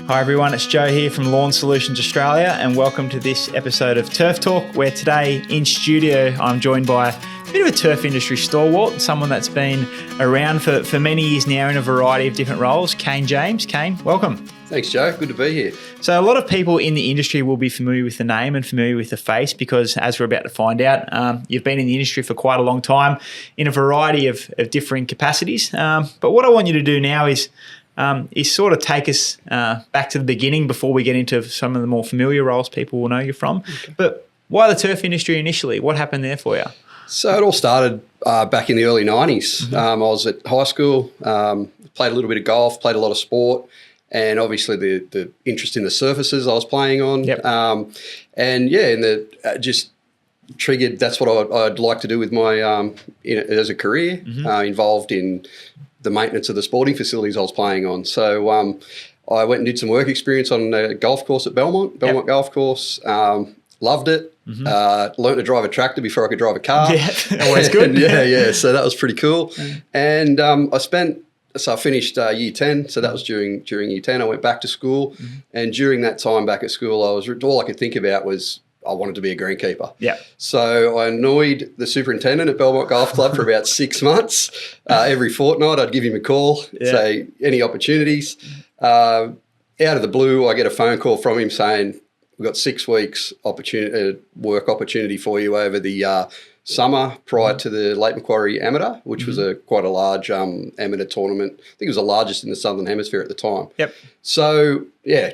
Hi everyone, it's Joe here from Lawn Solutions Australia and welcome to this episode of TurfTalk, where today in studio I'm joined by a bit of a turf industry stalwart, someone that's been around for many years now in a variety of different roles, Caine James. Caine, welcome. Thanks, Joe. Good to be here. So a lot of people in the industry will be familiar with the name and familiar with the face because, as we're about to find out, you've been in the industry for quite a long time in a variety of differing capacities. But what I want you to do now is sort of take us back to the beginning before we get into some of the more familiar roles people will know you from. Okay. But why the turf industry initially? What happened there for you? So it all started back in the early 90s. Mm-hmm. I was at high school, played a little bit of golf, played a lot of sport, and obviously the interest in the surfaces I was playing on. Yep. Just triggered, that's what I'd like to do with my, as a career, mm-hmm. Involved in the maintenance of the sporting facilities I was playing on. So I went and did some work experience on a golf course at Belmont Yep. Golf Course. Loved it. Mm-hmm. Learned to drive a tractor before I could drive a car. Yeah, always good. Yeah. So that was pretty cool. Mm. And I finished year 10. So that was during year 10. I went back to school. Mm-hmm. And during that time back at school, all I could think about was I wanted to be a greenkeeper. Yeah. So I annoyed the superintendent at Belmont Golf Club for about 6 months. Every fortnight I'd give him a call, say, any opportunities. Out of the blue, I get a phone call from him saying, we've got 6 weeks work opportunity for you over the summer prior to the Lake Macquarie Amateur, which was quite a large amateur tournament. I think it was the largest in the Southern Hemisphere at the time. Yep. So,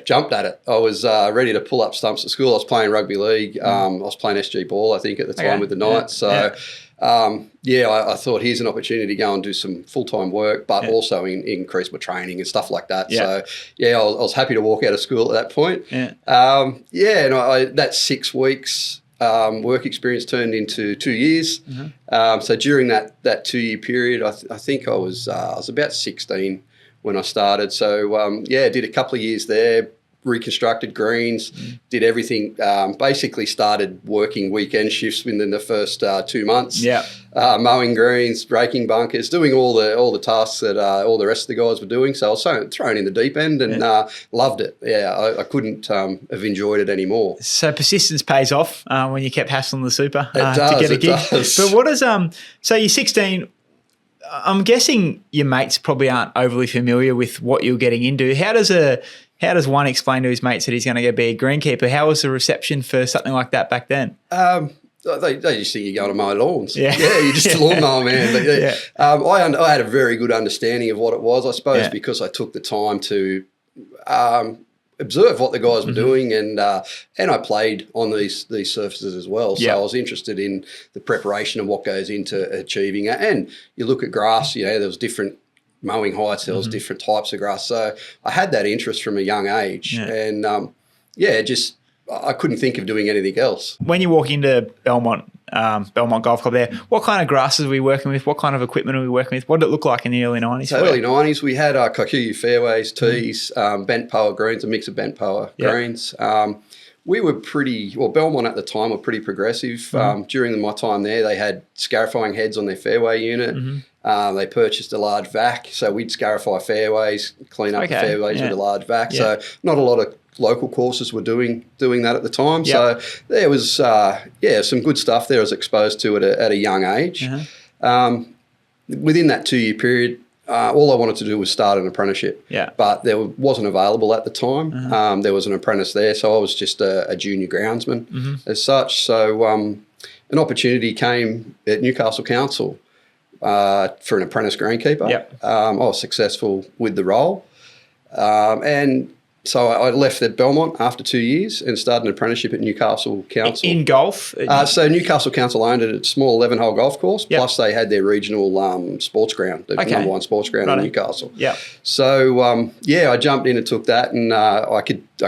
jumped at it. I was ready to pull up stumps at school. I was playing rugby league. I was playing SG ball, I think, at the time with the Knights. Yeah. So, I thought here's an opportunity to go and do some full-time work, but also increase my training and stuff like that. Yeah. So, I was happy to walk out of school at that point. Yeah. And that 6 weeks work experience turned into 2 years. Mm-hmm. So during that 2 year period, I think I was about 16 when I started. So did a couple of years there, reconstructed greens, did everything. Basically started working weekend shifts within the first 2 months. Yeah. Mowing greens, raking bunkers, doing all the tasks that all the rest of the guys were doing. So I was thrown in the deep end and loved it. Yeah, I couldn't have enjoyed it anymore. So persistence pays off when you kept hassling the super to get a gig. Does. But what is so you're 16. I'm guessing your mates probably aren't overly familiar with what you're getting into. How does one explain to his mates that he's going to go be a greenkeeper? How was the reception for something like that back then? They just think you're going to mow lawns. Yeah, you're just a lawnmower man. But I had a very good understanding of what it was, I suppose, because I took the time to observe what the guys were doing, and I played on these surfaces as well. So I was interested in the preparation of what goes into achieving it. And you look at grass, there was different mowing heights, there was different types of grass. So I had that interest from a young age, and I couldn't think of doing anything else. When you walk into Belmont Golf Club there, what kind of grasses are we working with? What kind of equipment are we working with? What did it look like in the early 90s? So early 90s, we had Kikuyu fairways, tees, bent power greens, a mix of bent power greens. We were Belmont at the time were pretty progressive. During my time there, they had scarifying heads on their fairway unit. They purchased a large vac, so we'd scarify fairways, clean up the fairways with a large vac. So not a lot of local courses were doing that at the time. So there was some good stuff there I was exposed to at a young age. Within that 2 year period, all I wanted to do was start an apprenticeship. But there wasn't available at the time. There was an apprentice there, so I was just a junior groundsman as such. So an opportunity came at Newcastle Council for an apprentice greenkeeper. I was successful with the role. And so I left at Belmont after 2 years and started an apprenticeship at Newcastle Council. In golf? So Newcastle Council owned a small 11-hole golf course, plus they had their regional sports ground, the number one sports ground in Newcastle. So, I jumped in and took that, and I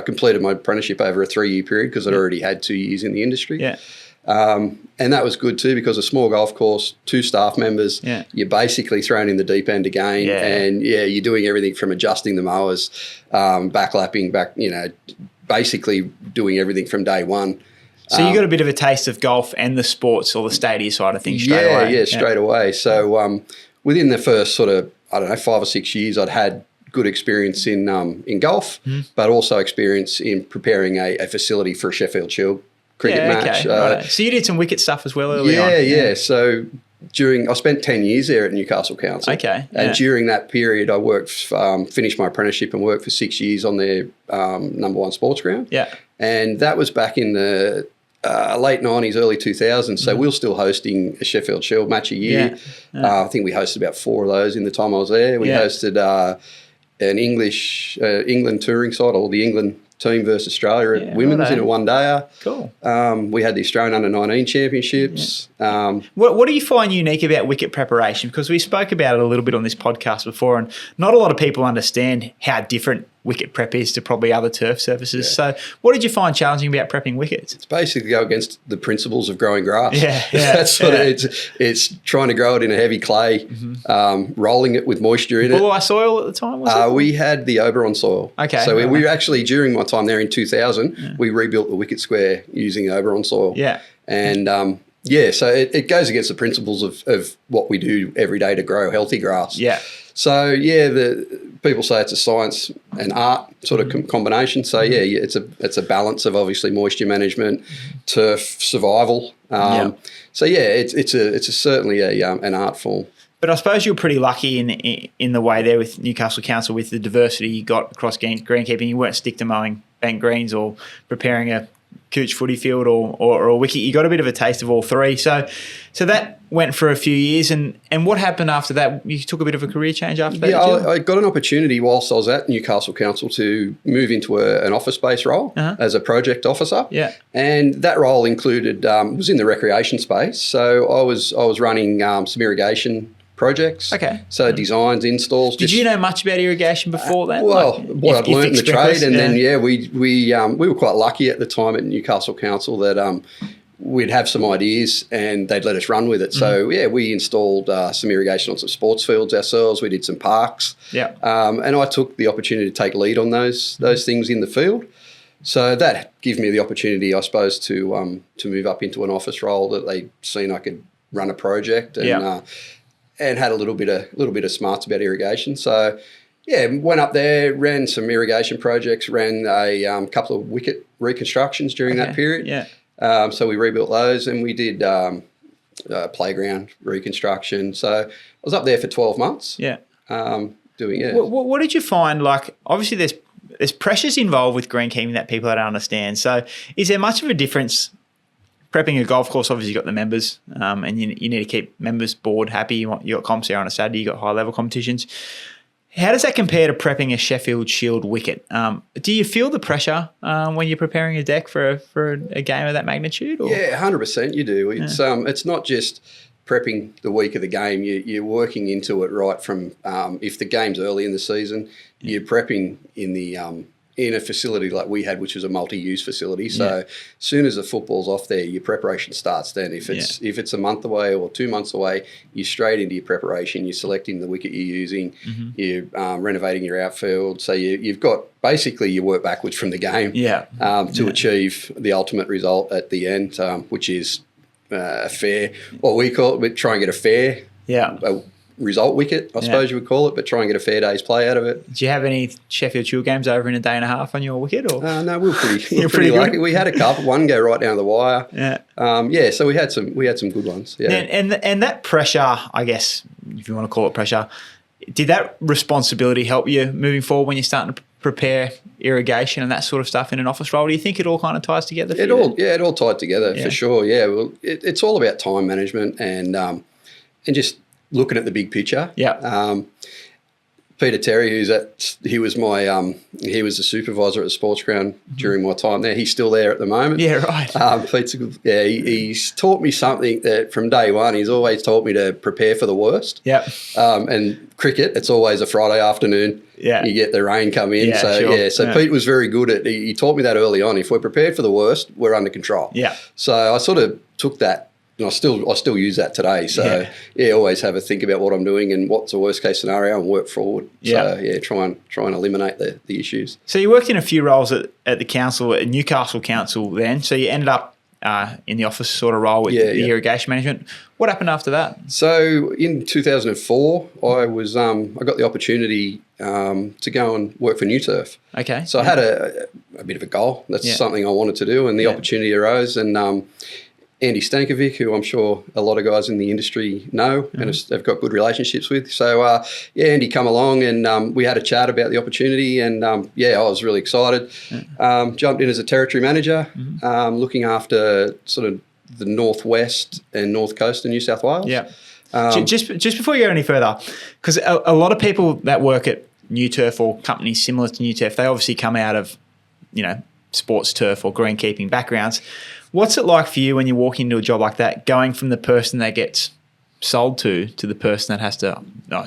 completed my apprenticeship over a 3 year period because I'd already had 2 years in the industry. And that was good too, because a small golf course, 2 staff members, you're basically thrown in the deep end again. And you're doing everything from adjusting the mowers, backlapping, basically doing everything from day one. So you got a bit of a taste of golf and the sports or the stadia side of things straight away. Straight away. So within the first sort of, 5 or 6 years, I'd had good experience in golf, but also experience in preparing a facility for a Sheffield Shield cricket match. Okay. Right. So you did some wicket stuff as well early on. Yeah. So I spent 10 years there at Newcastle Council. Okay. And during that period, I worked, finished my apprenticeship and worked for 6 years on their number one sports ground. Yeah. And that was back in the late 90s, early 2000s. So we were still hosting a Sheffield Shield match a year. I think we hosted about 4 of those in the time I was there. We hosted an England touring side, or the England team versus Australia at women's in a one-dayer. Cool. We had the Australian Under-19 Championships. What do you find unique about wicket preparation? Because we spoke about it a little bit on this podcast before, and not a lot of people understand how different wicket prep is to probably other turf surfaces. So what did you find challenging about prepping wickets? It's basically go against the principles of growing grass. That's sort of it's trying to grow it in a heavy clay, rolling it with moisture in it. Bulleye soil at the time, was it? We had the Oberon soil. Okay. So we actually, during my time there in 2000, we rebuilt the wicket square using Oberon soil. Yeah. And so it goes against the principles of what we do every day to grow healthy grass. Yeah. So the people say it's a science and art sort of combination. So it's a balance of obviously moisture management, turf survival. So it's certainly an art form. But I suppose you're pretty lucky in the way there with Newcastle Council with the diversity you got across greenkeeping. You weren't stick to mowing bank greens or preparing a cooch footy field or a wicket. You got a bit of a taste of all three. So that went for a few years. And what happened after that? You took a bit of a career change after that? Yeah, I got an opportunity whilst I was at Newcastle Council to move into an office-based role as a project officer. Yeah. And that role included, was in the recreation space. So I was running some irrigation projects. Okay. So designs, installs. Did you know much about irrigation before then? Well, what I'd learned in the trade, and then we were quite lucky at the time at Newcastle Council that we'd have some ideas and they'd let us run with it. So we installed some irrigation on some sports fields ourselves. We did some parks. Yeah. And I took the opportunity to take lead on those things in the field. So that gave me the opportunity, I suppose, to move up into an office role that they'd seen I could run a project and had a little bit of smarts about irrigation. So, went up there, ran some irrigation projects, ran a couple of wicket reconstructions during that period. Yeah. So we rebuilt those, and we did playground reconstruction. So I was up there for 12 months. Yeah. Doing What did you find? Like, obviously, there's pressures involved with greenkeeping that people don't understand. So, is there much of a difference? Prepping a golf course, obviously, you've got the members, and you need to keep members bored, happy. You got comps there on a Saturday, you got high level competitions. How does that compare to prepping a Sheffield Shield wicket? Do you feel the pressure when you're preparing a deck for a game of that magnitude? Or? Yeah, 100% you do. It's not just prepping the week of the game. You're working into it right from if the game's early in the season, you're prepping in a facility like we had, which was a multi-use facility. So as soon as the football's off there, your preparation starts then. If it's a month away or 2 months away, you're straight into your preparation. You're selecting the wicket you're using. You're renovating your outfield. So you've got basically you work backwards from the game to achieve the ultimate result at the end, which is a fair, what we call it, we try and get a fair result wicket, I suppose you would call it, but try and get a fair day's play out of it. Do you have any Sheffield Shield games over in a day and a half on your wicket? Or no, we were pretty lucky. We had a couple. One go right down the wire. So we had some good ones. Yeah, and that pressure, I guess, if you want to call it pressure, did that responsibility help you moving forward when you're starting to prepare irrigation and that sort of stuff in an office role? Do you think it all kind of ties together? It all tied together for sure. Yeah, well, it's all about time management and just looking at the big picture. Peter Terry, he was the supervisor at the sports ground during my time there. He's still there at the moment. Yeah, right. He's taught me something that from day one, he's always taught me to prepare for the worst. Yeah. And cricket, it's always a Friday afternoon. Yeah. You get the rain come in. Yeah, Pete was very good at, he taught me that early on. If we're prepared for the worst, we're under control. Yeah. So I sort of took that. And I still use that today. So always have a think about what I'm doing and what's the worst case scenario and work forward. So try and eliminate the issues. So you worked in a few roles at the council, at Newcastle Council then. So you ended up in the office sort of role with the irrigation management. What happened after that? So in 2004, I got the opportunity to go and work for Nuturf. Okay. So I had a bit of a goal. That's something I wanted to do, and the opportunity arose. And Andy Stankovic, who I'm sure a lot of guys in the industry know and have got good relationships with. So, Andy come along and we had a chat about the opportunity, and I was really excited. Jumped in as a territory manager, looking after sort of the northwest and north coast of New South Wales. Yeah. Just before you go any further, because a lot of people that work at Nuturf or companies similar to Nuturf, they obviously come out of, sports turf or greenkeeping backgrounds. What's it like for you when you walk into a job like that, going from the person that gets sold to the person that has to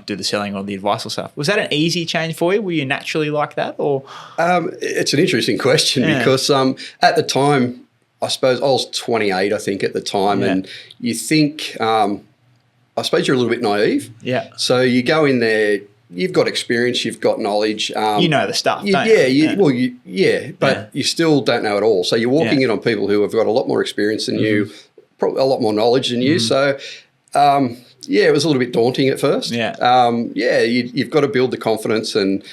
do the selling or the advice or stuff? Was that an easy change for you? Were you naturally like that? Or it's an interesting question because at the time, I suppose I was 28, I think, at the time, and you think, I suppose you're a little bit naive. Yeah. So you go in there, you've got experience, you've got knowledge. You know the stuff, don't you? But you still don't know it all. So you're walking in on people who have got a lot more experience than you, probably a lot more knowledge than you. So, it was a little bit daunting at first. You've got to build the confidence, and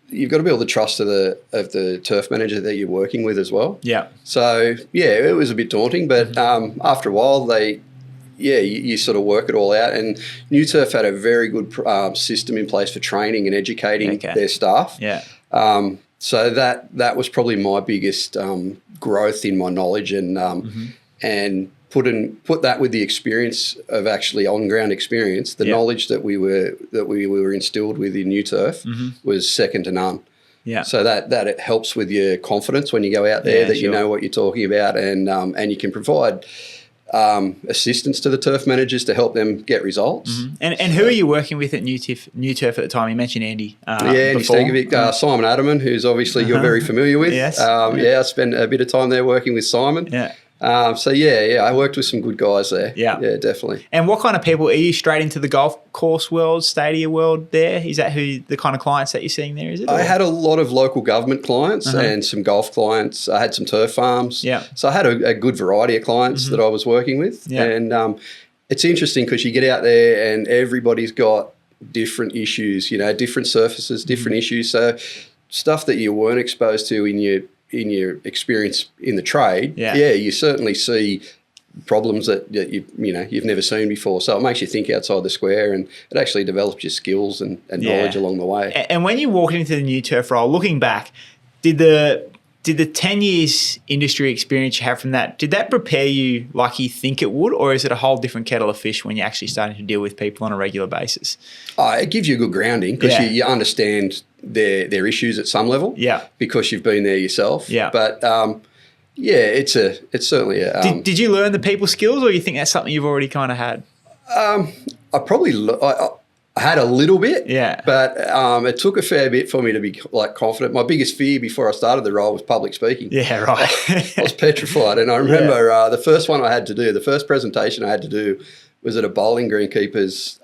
you've got to build the trust of the turf manager that you're working with as well. Yeah. So, it was a bit daunting, but after a while, you sort of work it all out. And Nuturf had a very good system in place for training and educating their staff. Yeah. So that was probably my biggest growth in my knowledge, and put that with the experience of actually on ground experience. The knowledge that we were instilled with in Nuturf was second to none. Yeah. So that it helps with your confidence when you go out there, you know what you're talking about, and you can provide assistance to the turf managers to help them get results. And who are you working with at Nuturf at the time? You mentioned Andy. Andy Stankovic, Simon Adamant, who's obviously you're very familiar with. Yes. I spent a bit of time there working with Simon. Yeah. I worked with some good guys there. Yeah. Yeah, definitely. And what kind of people, are you straight into the golf course world, stadia world there? Is that the kind of clients that you're seeing there, is it? I had a lot of local government clients and some golf clients. I had some turf farms. Yeah. So I had a good variety of clients that I was working with. Yeah. And it's interesting because you get out there and everybody's got different issues, different surfaces, different issues. So stuff that you weren't exposed to in your experience in the trade, you certainly see problems that you've never seen before. So it makes you think outside the square, and it actually develops your skills and knowledge along the way. And when you walked into the Nuturf role, looking back, did the 10 years industry experience you have from that, did that prepare you like you think it would, or is it a whole different kettle of fish when you're actually starting to deal with people on a regular basis? It gives you a good grounding because you understand their issues at some level. Yeah. Because you've been there yourself. Yeah. But it's certainly a. Did you learn the people skills, or you think that's something you've already kind of had? I had a little bit. Yeah. But it took a fair bit for me to be confident. My biggest fear before I started the role was public speaking. Yeah, right. I was petrified, and I remember the first one I had to do, the first presentation I had to do was at a bowling greenkeepers.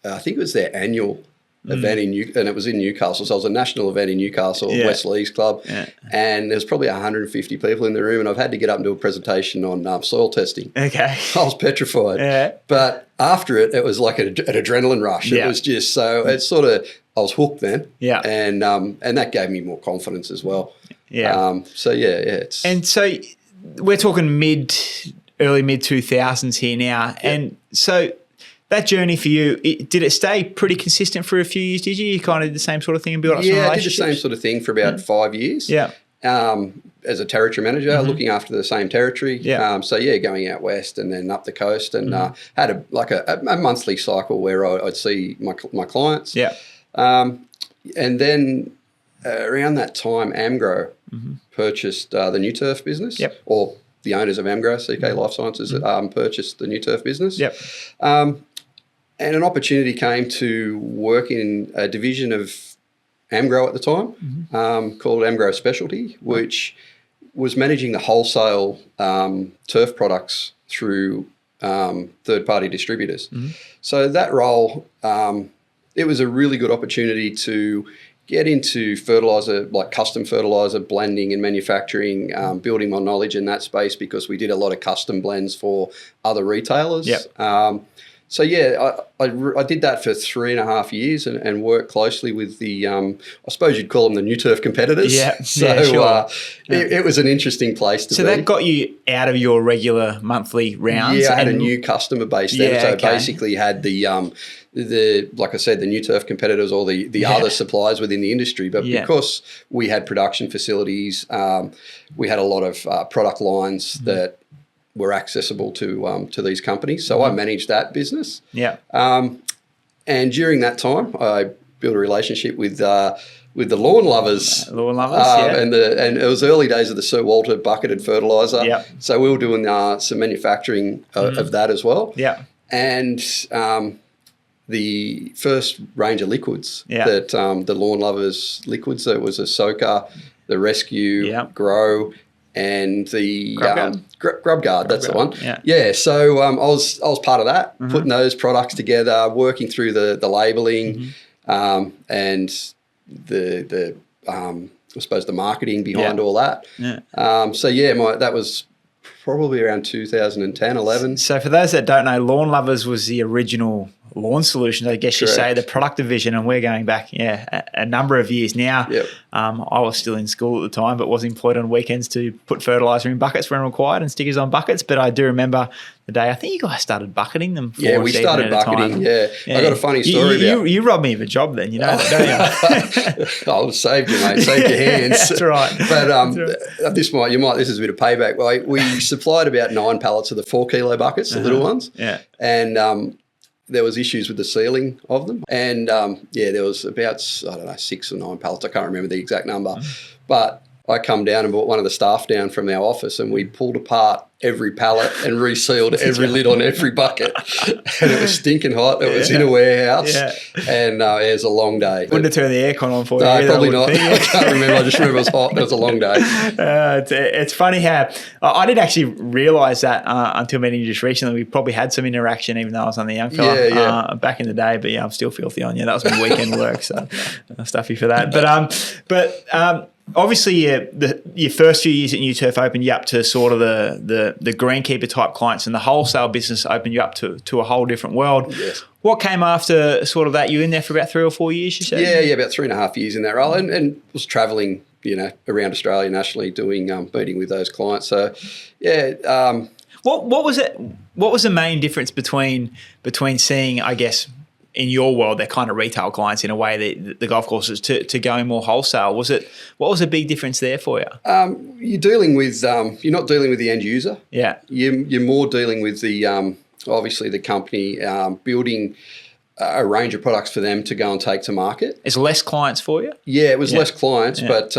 I think it was their annual event and it was in Newcastle. So it was a national event in Newcastle, West Leagues Club, and there's probably 150 people in the room, and I've had to get up and do a presentation on soil testing. Okay. I was petrified. Yeah. But after it was like an adrenaline rush. It was just so it's sort of I was hooked then. Yeah. And that gave me more confidence as well. Yeah. And so we're talking early mid 2000s here now, and so. That journey for you, did it stay pretty consistent for a few years, did you? You kind of did the same sort of thing and built up some relationships? Yeah, I did the same sort of thing for about 5 years. Yeah. As a territory manager, looking after the same territory. Yeah. Going out west and then up the coast, and had a monthly cycle where I'd see my clients. Yeah. And then around that time, Amgro purchased the Nuturf business. Yep. Or the owners of Amgro, CK Life Sciences, purchased the Nuturf business. Yep. And an opportunity came to work in a division of Amgro at the time called Amgro Specialty, which was managing the wholesale turf products through third-party distributors. So that role, it was a really good opportunity to get into fertilizer, like custom fertilizer blending and manufacturing, building my knowledge in that space because we did a lot of custom blends for other retailers. Yep. So yeah, I did that for 3.5 years and worked closely with the I suppose you'd call them the Nuturf competitors. Yeah, So yeah, sure. It was an interesting place to be. So that got you out of your regular monthly rounds. Yeah, I had a new customer base then. Yeah, so okay. basically had the like I said, the Nuturf competitors or the other suppliers within the industry. But because we had production facilities, we had a lot of product lines that were accessible to these companies. So I managed that business. Yeah. And during that time, I built a relationship with the lawn lovers. Lawn lovers, yeah. And it was early days of the Sir Walter bucketed fertilizer. Yep. So we were doing some manufacturing of that as well. Yeah. And the first range of liquids Yeah. that the lawn lovers liquids, so it was a soaker, the rescue, grow, and the grub guard. That's the one. Yeah. So I was part of that, putting those products together, working through the labeling, and the I suppose the marketing behind all that. Yeah. So that was probably around 2010, 11. So for those that don't know, Lawn Lovers was the original lawn solutions, I guess you say, the product division, and we're going back, a number of years now. Yep. I was still in school at the time, but was employed on weekends to put fertiliser in buckets when required and stickers on buckets. But I do remember the day, I think you guys started bucketing them. Yeah, we started bucketing, yeah. I got a funny story about you robbed me of a job then, you know that, don't you? I saved you, mate. Saved your hands. That's right. But this is a bit of payback. We supplied about 9 pallets of the 4 kilo buckets, the little ones. Yeah. And there was issues with the sealing of them. And there was about, 6 or 9 pallets. I can't remember the exact number. But I come down and brought one of the staff down from our office, and we pulled apart every pallet and resealed every lid on every bucket. And it was stinking hot. It was in a warehouse. Yeah. And it was a long day. Wouldn't have turned the aircon on for you. No, probably not. I can't remember. I just remember it was hot. It was a long day. It's funny how I didn't actually realise that until meeting you just recently. We probably had some interaction, even though I was on the young fella back in the day. But I'm still filthy on you. That was my weekend work, so stuffy for that. But obviously, your first few years at Nuturf opened you up to sort of the greenkeeper type clients, and the wholesale business opened you up to a whole different world. Yes. What came after sort of that? You were in there for about 3 or 4 years, you said? Yeah, about 3.5 years in that role, and was travelling, around Australia nationally doing meeting with those clients. So, What was it? What was the main difference between seeing, I guess, in your world, they're kind of retail clients in a way, the golf courses, to going more wholesale? What was the big difference there for you? You're dealing with you're not dealing with the end user. Yeah, you're more dealing with the obviously the company building a range of products for them to go and take to market. It's less clients for you. Yeah, it was less clients, but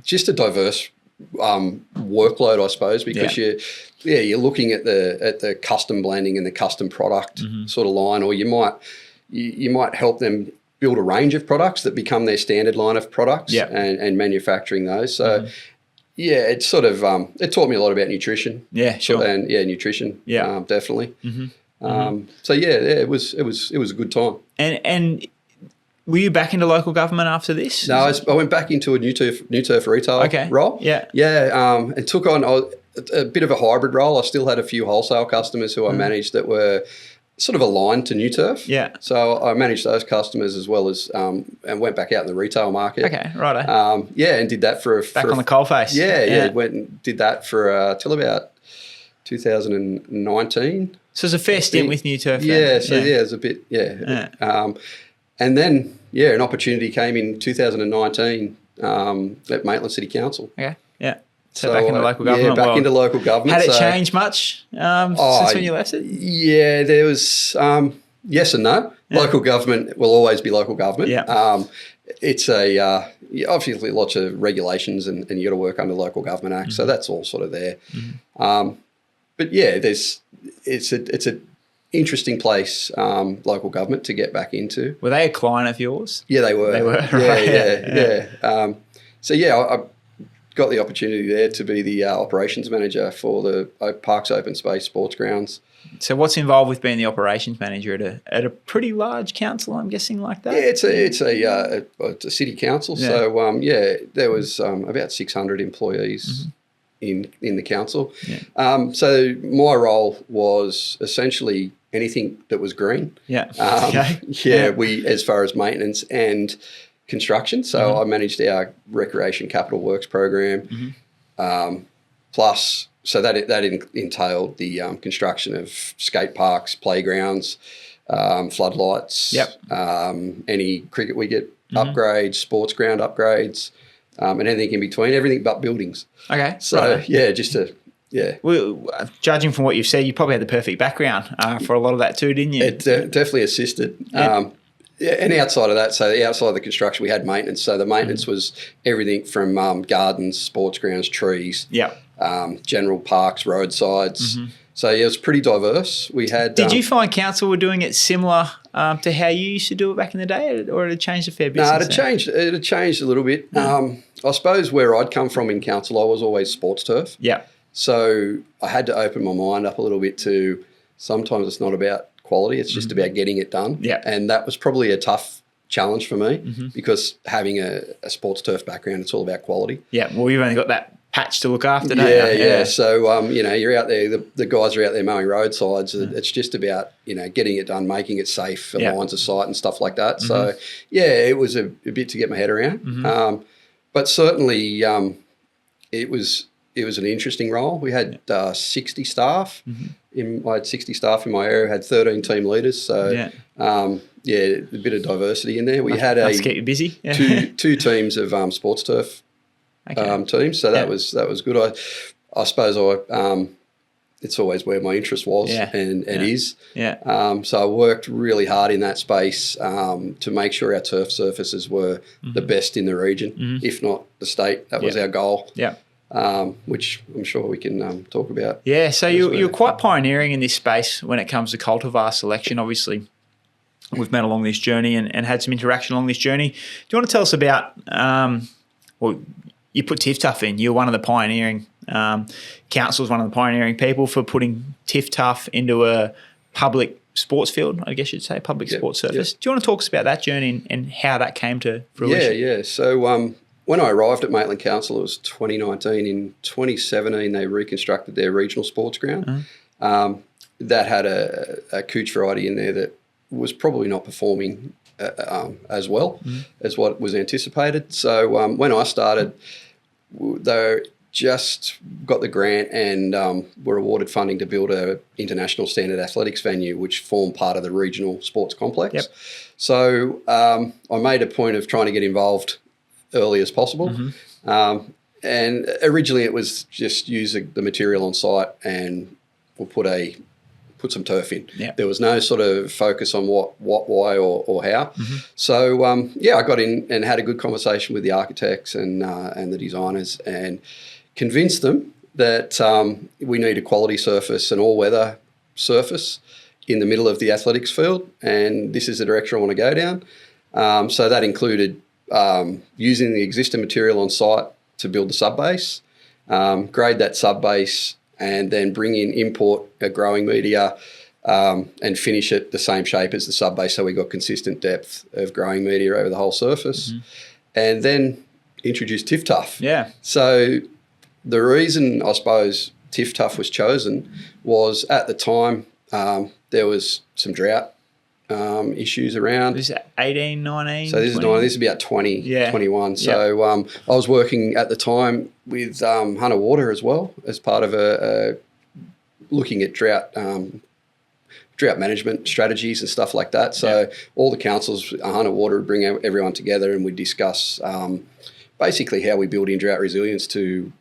just a diverse workload, I suppose, because you're looking at the custom blending and the custom product sort of line, or you might help them build a range of products that become their standard line of products and manufacturing those. So it sort of it taught me a lot about nutrition. Yeah, sure. And nutrition. Yeah, definitely. So it was a good time. And were you back into local government after this? No, I went back into a Nuturf retail role. Yeah, and took on a bit of a hybrid role. I still had a few wholesale customers who I managed that were sort of aligned to Nuturf. Yeah. So I managed those customers as well as and went back out in the retail market. Okay, righto. And did that for back on the coalface. Yeah. Went and did that for till about 2019. So it's a fair stint with Nuturf. It was a bit. And then, an opportunity came in 2019 at Maitland City Council. Okay, yeah. So back into local government. Yeah, back into local government. Had it changed much since when you left it? Yeah, there was yes and no. Yeah. Local government will always be local government. Yeah. It's obviously lots of regulations and you got to work under Local Government Act, so that's all sort of there. But it's a interesting place, local government, to get back into. Were they a client of yours? Yeah, they were. They were, right. I got the opportunity there to be the operations manager for the Parks Open Space Sports Grounds So what's involved with being the operations manager at a pretty large council, I'm guessing, like that? Yeah, it's a city council. Yeah. So there was about 600 employees in the council. Yeah. So my role was essentially anything that was green. Yeah. Okay. We, as far as maintenance and construction. So I managed our recreation capital works program. Plus, so that entailed the construction of skate parks, playgrounds, floodlights, any cricket wicket upgrades, sports ground upgrades, and anything in between, everything but buildings. Okay. So, Well, judging from what you've said, you probably had the perfect background for a lot of that too, didn't you? It definitely assisted. And outside of that, so outside of the construction, we had maintenance. So the maintenance was everything from gardens, sports grounds, trees, general parks, roadsides. So it was pretty diverse. We had. Did you find council were doing it similar to how you used to do it back in the day, or had it changed a fair bit? No, it had changed a little bit. I suppose where I'd come from in council, I was always sports turf. Yeah. So I had to open my mind up a little bit to sometimes it's not about quality, it's just about getting it done. Yeah. And that was probably a tough challenge for me because having a sports turf background, it's all about quality. Yeah. Well, you've only got that patch to look after, don't you? Yeah. So, you're out there, the guys are out there mowing roadsides. It's just about, getting it done, making it safe for lines of sight and stuff like that. So, it was a bit to get my head around. But certainly it was an interesting role. We had 60 staff. I had 60 staff in my area. Had 13 team leaders. So a bit of diversity in there. We had Let's keep you busy. two teams of sports turf teams. So that was good. I suppose it's always where my interest was and is. Yeah. So I worked really hard in that space to make sure our turf surfaces were the best in the region, if not the state. That was our goal. Yeah. Which I'm sure we can talk about. Yeah, so you're quite pioneering in this space when it comes to cultivar selection. Obviously, we've met along this journey and had some interaction along this journey. Do you want to tell us about, you put TifTuf in. You're one of the pioneering, council's one of the pioneering people for putting TifTuf into a public sports field, I guess you'd say, public sports surface. Do you want to talk us about that journey and how that came to fruition? Yeah. So when I arrived at Maitland Council, it was 2019. In 2017, they reconstructed their regional sports ground. That had a couch variety in there that was probably not performing as well as what was anticipated. So when I started, they just got the grant and were awarded funding to build a international standard athletics venue, which formed part of the regional sports complex. Yep. So I made a point of trying to get involved early as possible. And originally it was just using the material on site and we'll put some turf in. Yep. There was no sort of focus on what, why, or how. So I got in and had a good conversation with the architects and the designers and convinced them that we need a quality surface, an all-weather surface in the middle of the athletics field, and this is the direction I want to go down. So that included using the existing material on site to build the sub-base, grade that sub-base, and then bring in import growing media and finish it the same shape as the sub-base so we got consistent depth of growing media over the whole surface. And then introduce TifTuf. Yeah. So the reason, I suppose, TifTuf was chosen was at the time there was some drought issues around. This is 18, 19? So this 20? This is about 20, 21. So I was working at the time with Hunter Water as well as part of looking at drought management strategies and stuff like that. So all the councils, Hunter Water would bring everyone together and we'd discuss basically how we build in drought resilience to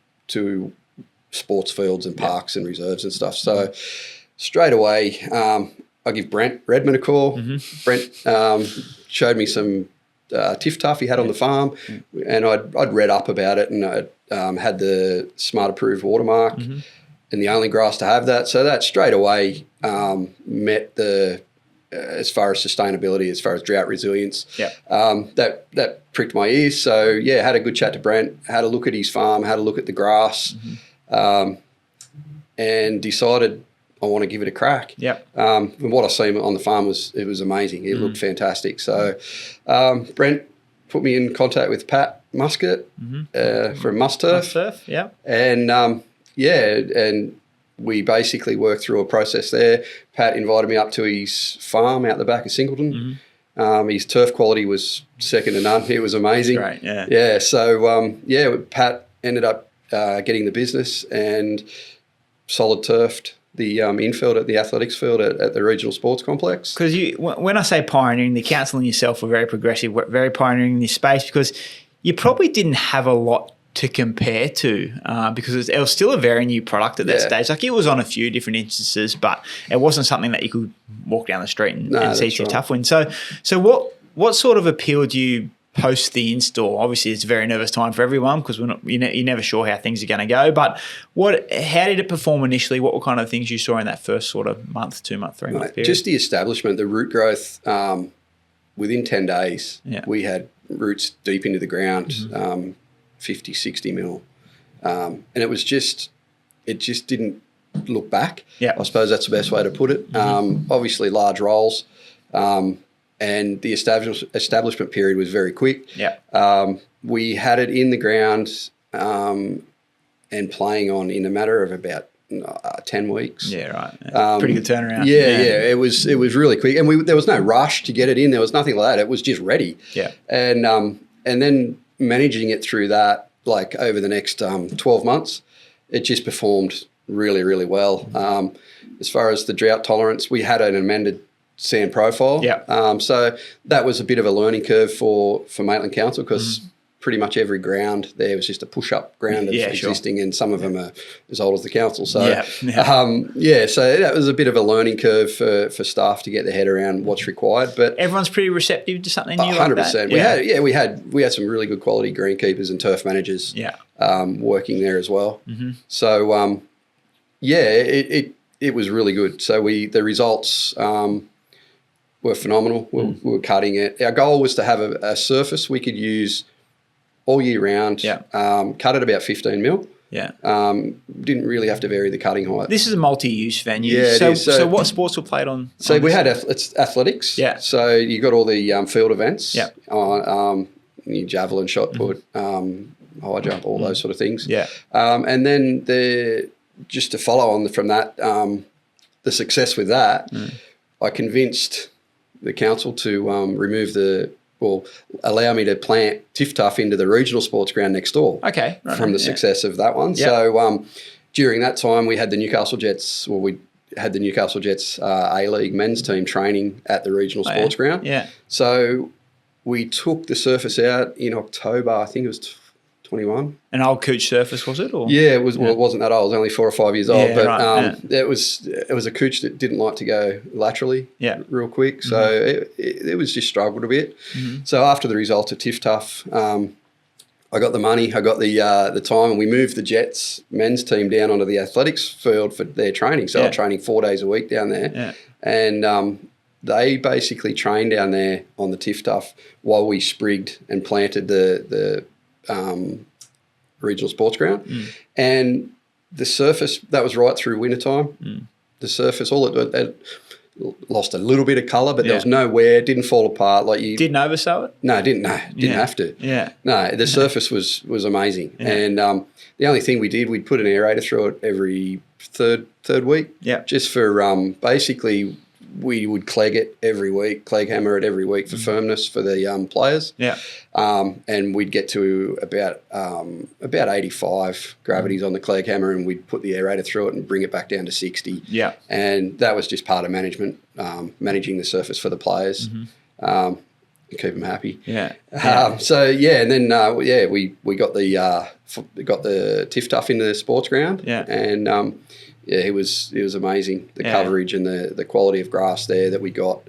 sports fields and parks and reserves and stuff. So straight away, I give Brent Redmond a call. Brent showed me some TifTuf he had on the farm, and I'd read up about it, and I had the Smart Approved watermark, and the only grass to have that. So that straight away met the as far as sustainability, as far as drought resilience. That pricked my ears. So had a good chat to Brent, had a look at his farm, had a look at the grass, and decided I want to give it a crack. Yep. And what I seen on the farm was amazing. It looked fantastic. So Brent put me in contact with Pat Muscat from Nuturf. Nuturf, yeah. And and we basically worked through a process there. Pat invited me up to his farm out the back of Singleton. His turf quality was second to none. It was amazing. That's great, yeah. Yeah, so Pat ended up getting the business and solid turfed the infield at the athletics field at the regional sports complex. Because when I say pioneering, the council and yourself were very progressive, were very pioneering in this space, because you probably didn't have a lot to compare to because it was still a very new product at that stage. Like, it was on a few different instances, but it wasn't something that you could walk down the street and see TifTuf win. So what sort of appealed you post the install? Obviously, it's a very nervous time for everyone because you're never sure how things are going to go. But how did it perform initially? What were kind of things you saw in that first sort of month, 2 month, 3 month period? Just the establishment, the root growth. Within 10 days, we had roots deep into the ground, 50, 60 mil. And it just didn't look back. Yeah. I suppose that's the best way to put it. Obviously, large rolls. And the establishment period was very quick. Yeah. We had it in the ground and playing on in a matter of about 10 weeks. Yeah, right. Yeah. Pretty good turnaround. Yeah. It was really quick, and there was no rush to get it in. There was nothing like that. It was just ready. Yeah. And then managing it through that, like over the next 12 months, it just performed really, really well. As far as the drought tolerance, we had an amended sand profile. Yeah. So that was a bit of a learning curve for Maitland Council, because pretty much every ground there was just a push-up ground existing, and some of them are as old as the council. So, so that was a bit of a learning curve for staff to get their head around what's required. But everyone's pretty receptive to something new 100%. like that. We had some really good quality greenkeepers and turf managers working there as well. So, it was really good. So the results were phenomenal. We were cutting it. Our goal was to have a surface we could use all year round. Yeah. Cut at about 15 mil. Yeah. Didn't really have to vary the cutting height. This is a multi-use venue. Yeah, so what sports were played on? So we had athletics. Yeah. So you got all the field events. Yeah. Your javelin, shot put, high jump, all those sort of things. Yeah. And then just to follow on from that, the success with that, I convinced the council to allow me to plant TifTuf into the regional sports ground next door. Okay. Right, from the success of that one. Yep. So during that time, we had the Newcastle Jets, A-League men's team training at the regional sports ground. Yeah. So we took the surface out in October, I think it was 21. An old couch surface, was it? Or? Yeah, it was. Well, it wasn't that old. I was only 4 or 5 years old. But it was a couch that didn't like to go laterally real quick. So it was just struggled a bit. So after the result of TifTuf, I got the money, I got the time, and we moved the Jets men's team down onto the athletics field for their training. So I'm training 4 days a week down there. Yeah. And they basically trained down there on the TifTuf while we sprigged and planted the regional sports ground. And the surface, that was right through wintertime. The surface, it lost a little bit of colour, but there was no wear, didn't fall apart. Didn't oversow it? No, didn't have to. Yeah. No, the surface was amazing. Yeah. And the only thing we'd put an aerator through it every third week. Yeah. Just for basically we would clegg hammer it every week for firmness for the players. Yeah. And we'd get to about 85 gravities on the clegg hammer, and we'd put the aerator through it and bring it back down to 60. Yeah. And that was just part of management, managing the surface for the players. Keep them happy. Yeah. And then we got the TifTuf into the sports ground. Yeah. And it was amazing, the coverage and the quality of grass there that we got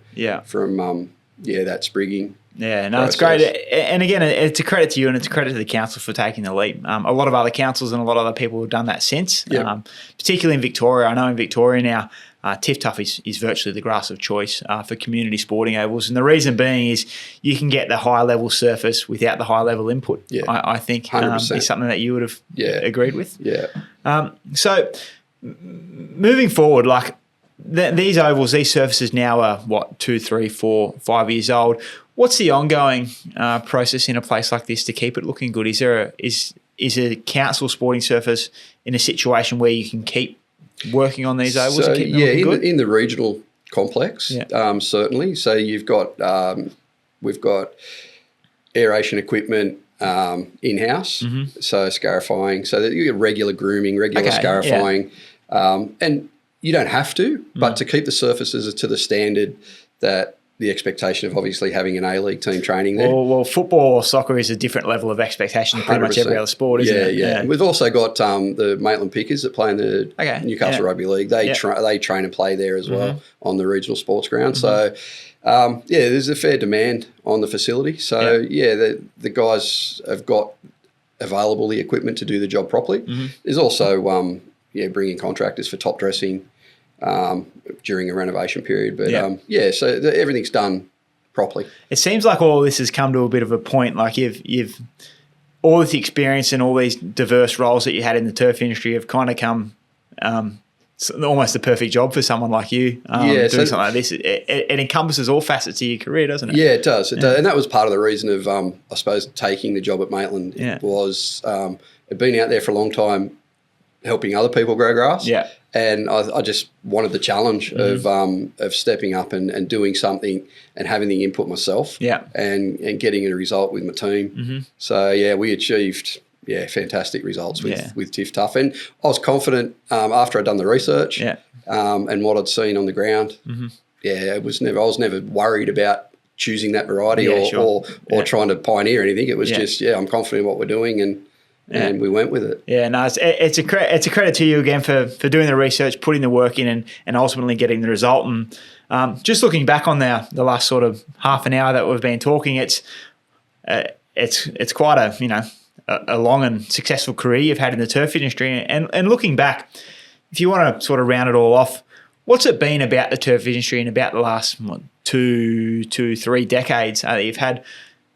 from that sprigging. Yeah, no, process. It's great. And again, it's a credit to you and it's a credit to the council for taking the leap. A lot of other councils and a lot of other people have done that since, particularly in Victoria. I know in Victoria now, TifTuf is virtually the grass of choice for community sporting ovals. And the reason being is you can get the high-level surface without the high-level input, I think, is something that you would have agreed with. Yeah. So moving forward, like these ovals, these surfaces now are what, 2, 3, 4, 5 years old. What's the ongoing process in a place like this to keep it looking good? Is a council sporting surface in a situation where you can keep working on these ovals and keep them looking good? In the regional complex, certainly. So you've got we've got aeration equipment in-house, so scarifying, so that you get regular grooming, regular scarifying, and you don't have to, but to keep the surfaces to the standard that the expectation of obviously having an A-League team training there. Well, football or soccer is a different level of expectation than pretty much every other sport, isn't it? Yeah. We've also got the Maitland Pickers that play in the Newcastle Rugby League. They train and play there as well on the regional sports ground. So, there's a fair demand on the facility. So, the guys have got available the equipment to do the job properly. There's also, bringing contractors for top dressing, during a renovation period. But, so everything's done properly. It seems like all this has come to a bit of a point. Like you've all this experience and all these diverse roles that you had in the turf industry have kind of come almost the perfect job for someone like you doing something like this. It encompasses all facets of your career, doesn't it? Yeah, it does. It does. And that was part of the reason of, I suppose, taking the job at Maitland. It was I'd been out there for a long time helping other people grow grass. Yeah. And I just wanted the challenge of stepping up and doing something and having the input myself and getting a result with my team. So, we achieved fantastic results with TifTuf. And I was confident after I'd done the research and what I'd seen on the ground. I was never worried about choosing that variety or trying to pioneer anything. It was just, I'm confident in what we're doing and we went with it. Yeah, no, it's a credit to you again for doing the research, putting the work in, and ultimately getting the result. And just looking back on the last sort of half an hour that we've been talking, it's quite a long and successful career you've had in the turf industry. And looking back, if you want to sort of round it all off, what's it been about the turf industry in about the last 2, 3 decades that you've had?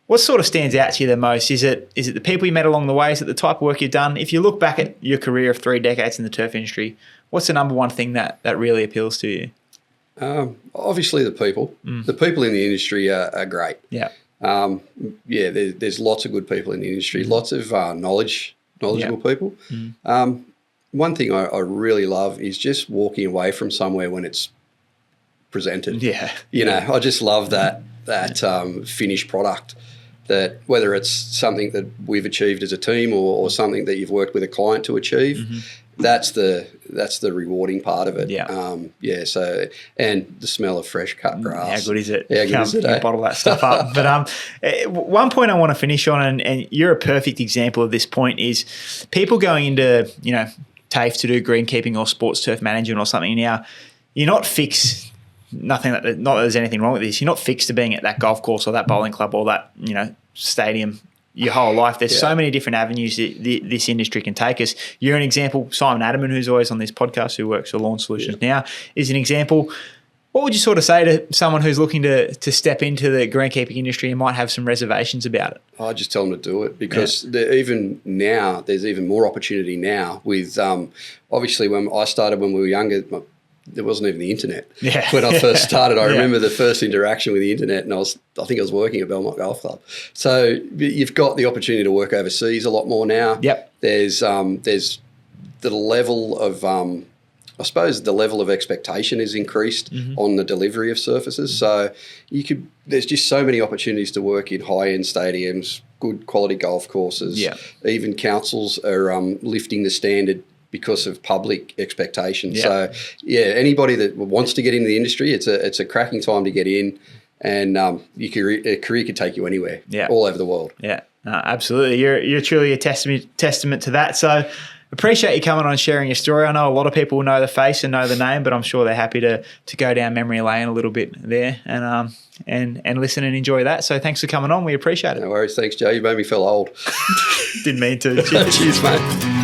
What sort of stands out to you the most? Is it the people you met along the way? Is it the type of work you've done? If you look back at your career of 3 decades in the turf industry, what's the number one thing that really appeals to you? Obviously the people. The people in the industry are great. Yeah. There's lots of good people in the industry, lots of knowledgeable people. One thing I really love is just walking away from somewhere when it's presented. I just love that finished product. That whether it's something that we've achieved as a team or something that you've worked with a client to achieve, that's the rewarding part of it. So and the smell of fresh cut grass. How good is it? How good is it? Bottle that stuff up. But one point I want to finish on, and you're a perfect example of this point, is people going into TAFE to do greenkeeping or sports turf management or something. Now, you're not fixed. Not that there's anything wrong with this. You're not fixed to being at that golf course or that bowling club or that stadium your whole life. There's so many different avenues that this industry can take us. You're an example. Simon Adamman, who's always on this podcast, who works for Lawn Solutions now, is an example. What would you sort of say to someone who's looking to step into the greenkeeping industry and might have some reservations about it? I just tell them to do it because even now, there's even more opportunity now with obviously when I started when we were younger, there wasn't even the internet. When I first started, I remember the first interaction with the internet, and I think I was working at Belmont Golf Club. So you've got the opportunity to work overseas a lot more now. There's the level of I suppose the level of expectation is increased on the delivery of surfaces. So there's just so many opportunities to work in high-end stadiums, good quality golf courses. Even councils are lifting the standard because of public expectations. So, anybody that wants to get into the industry, it's a cracking time to get in, and a career could take you anywhere, all over the world. Absolutely. You're truly a testament to that. So, appreciate you coming on and sharing your story. I know a lot of people know the face and know the name, but I'm sure they're happy to go down memory lane a little bit there and listen and enjoy that. So, thanks for coming on. We appreciate it. No worries. Thanks, Joe. You made me feel old. Didn't mean to. Cheers, mate.